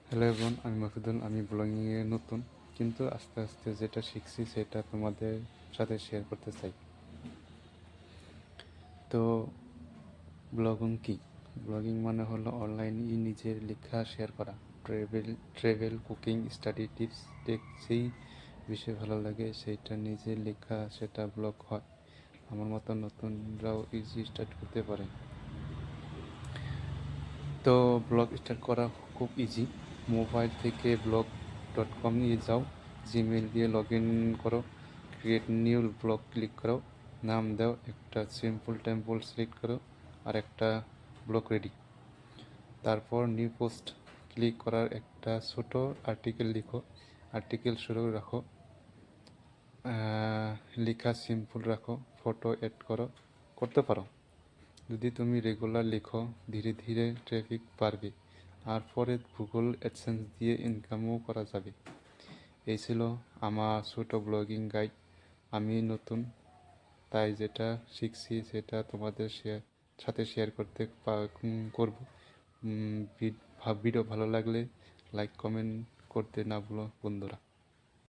Hello everyone, আমি মাসুদুল। আমি ব্লগিংয়ে নতুন, কিন্তু আস্তে আস্তে যেটা শিখছি সেটা তোমাদের সাথে শেয়ার করতে চাই। তো ব্লগিং কি? ব্লগিং মানে হলো অনলাইনে নিজের লেখা শেয়ার করা। Travel, cooking, study tips, tech, যেই বিষয় ভালো লাগে সেইটা নিজে লেখা, সেটা ব্লগ হয়। আমার মতো নতুনরাও ইজি স্টার্ট করতে পারে। তো ব্লগ স্টার্ট করা খুব ইজি। মোবাইল থেকে blog.com নিয়ে যাও, জিমেল দিয়ে লগ ইন করো, ক্রিয়েট নিউ ব্লগ ক্লিক করো, নাম দাও, একটা সিম্পল টেম্পল সিলেক্ট করো, আর একটা ব্লগ রেডি। তারপর নিউ পোস্ট ক্লিক করার একটা ছোট আর্টিকেল লিখো, আর্টিকেল শুরু রাখো, লেখা সিম্পল রাখো, ফটো অ্যাড করতে পারো। যদি তুমি রেগুলার লেখো, ধীরে ধীরে ট্রাফিক বাড়বে, আর পরে গুগল অ্যাডসেন্স দিয়ে ইনকামও করা যাবে। এই ছিল আমার ছোট ব্লগিং গাইড। আমি নতুন, তাই যেটা শিখছি সেটা তোমাদের সাথে শেয়ার করব। ভিডিও ভালো লাগলে লাইক কমেন্ট করতে না ভুলো বন্ধুরা।